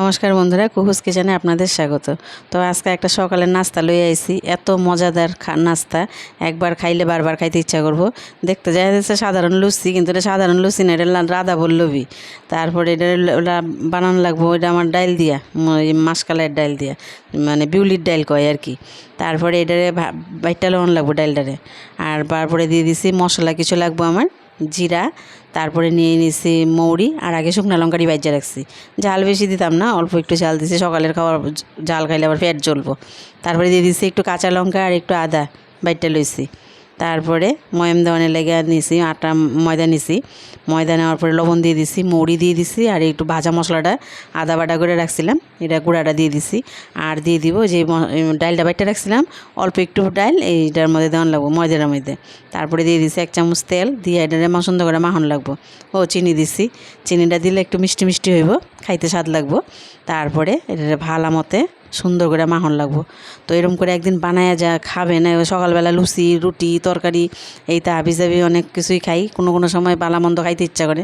নমস্কার বন্ধুরা, কুহুস কিচেনে আপনাদের স্বাগত। তো আজকে একটা সকালের নাস্তা লই আইছি, এত মজাদার নাস্তা, একবার খাইলে বারবার খাইতে ইচ্ছা করব। দেখতে যায় যাচ্ছে সাধারণ লুচি, কিন্তু এটা সাধারণ লুচি না, এটা রাধা বল্লভী। তারপরে এটা বানানো লাগবো, এটা আমার ডাইল দিয়া, মাসকালের ডাইল দিয়া, মানে বিউলির ডাইল কয় আর কি। তারপরে এটারে বাইটা লবণ লাগবো ডাইলটারে। আর তারপরে দিয়ে দিছি মশলা কিছু লাগবো আমার, জিরা, তারপরে নিয়ে নিছি মৌরি, আর আগে শুকনো লঙ্কারি বাইজা রাখছি। ঝাল বেশি দিতাম না, অল্প একটু ঝাল দিছি, সকালের খাবার ঝাল খাইলে আবার পেট জ্বলবো। তারপরে দিয়ে দিছি একটু কাঁচা লঙ্কা আর একটু আদা বাইটা লইছি। তারপরে ময়ম দেওয়ানের লেগে নিছি, আটা ময়দা নিছি। ময়দা নেওয়ার পরে লবণ দিয়ে দিছি, মৌরি দিয়ে দিছি, আর একটু ভাজা মশলাটা আদা বাটা করে রাখছিলাম, এটা গুঁড়াটা দিয়ে দিছি। আর দিয়ে দিব যে ডালটা বাইটা রাখছিলাম, অল্প একটু ডাল এইটার মধ্যে দেওয়ান লাগবো, ময়দার মধ্যে। তারপরে দিয়ে দিছি 1 চামচ তেল, দিয়ে এটা সুন্দর করে মাখন লাগবো। ও চিনি দিছি, চিনিটা দিলে একটু মিষ্টি মিষ্টি হইব, খাইতে স্বাদ লাগবো। তারপরে এটা ভালো মতে সুন্দর করে মাখন লাগবো। তো এরকম করে একদিন বানায় যা খাবেন, সকালবেলা লুচি রুটি তরকারি এই তা হাবি জাবি অনেক কিছুই খাই, কোনো সময় বালামন্দ খাইতে ইচ্ছা করে।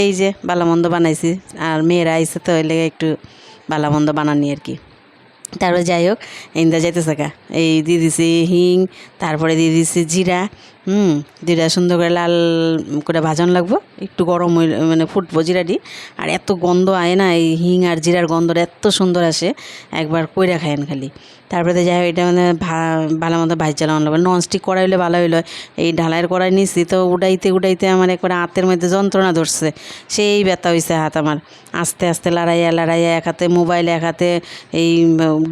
এই যে বালামন্দ বানাইছি, আর মেয়েরা আইসে তো এলে একটু বালামন্দ বানানি আর কি। তারপরে যাই হোক, ইন্দা যাইতেছে কা, এই দিয়ে দিছি হিং, তারপরে দিয়ে দিছি জিরা। জিরা সুন্দর করে লাল করে ভাজন লাগবো, একটু গরম মানে ফুটবো জিরাটি। আর এত গন্ধ আয় না, এই হিং আর জিরার গন্ধটা এত সুন্দর আসে, একবার কইরা খায়েন খালি। তারপরে যাই হোক, এটা মানে ভালো মতো ভাজ চালানো লাগবে। ননস্টিক কড়াই হলে ভালো হইলো, এই ঢালাইয়ের কড়াই নিছি তো উড়াইতে উড়াইতে আমার একবার হাতের মধ্যে যন্ত্রণা ধরছে, সেই ব্যথা হয়েছে হাত আমার। আস্তে আস্তে লড়াইয়া এক হাতে মোবাইল, এক হাতে এই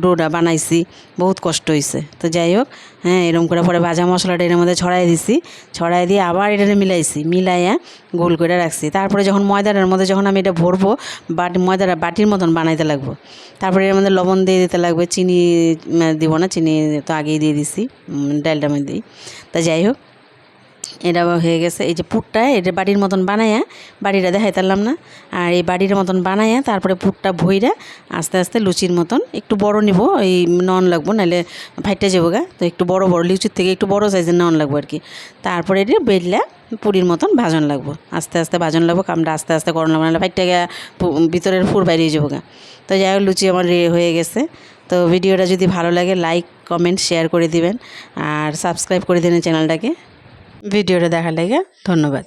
ডোটা বানাইছি, বহুত কষ্ট হয়েছে। তো যাই হোক, এরকম করে পরে ভাজা মশলাটা এর মধ্যে ছড়াই দিছি, ছড়াই দিয়ে আবার এটা মিলাইয়া গোল করে রাখছি। তারপরে যখন ময়দাটার মধ্যে যখন আমি এটা ভরবো, ময়দাটা বাটির মতন বানাইতে লাগবো। তারপরে এর মধ্যে লবণ দিয়ে দিতে লাগবে, চিনি দিব না, চিনি তো আগেই দিয়ে দিছি ডালটার মধ্যেই। তা যাই হোক, এটা হয়ে গেছে। এই যে পুরটা এটা বাড়ির মতন বানাইয়া, বাড়িটা দেখাইতারলাম না, আর এই বাড়ির মতন বানাইয়া তারপরে পুরটা ভইরা আস্তে আস্তে লুচির মতন একটু বড় নিব, এই নন লাগবো, নাহলে ফাইটে যাবো গা। তো একটু বড় লুচির থেকে একটু বড় সাইজের নন লাগবো আর কি। তারপরে এটা বেললা পুরির মতন ভাজন লাগবো, আস্তে আস্তে ভাজন লাগবো, কামটা আস্তে আস্তে করণ লাগবো, নাহলে ফাইটে গা ভিতরের ফুর বাইরে যাবো গা। তো যাই হোক, লুচি আমার হয়ে গেছে। তো ভিডিওটা যদি ভালো লাগে লাইক কমেন্ট শেয়ার করে দিবেন, আর সাবস্ক্রাইব করে দিন চ্যানেলটাকে। ভিডিওটা দেখার লাগে ধন্যবাদ।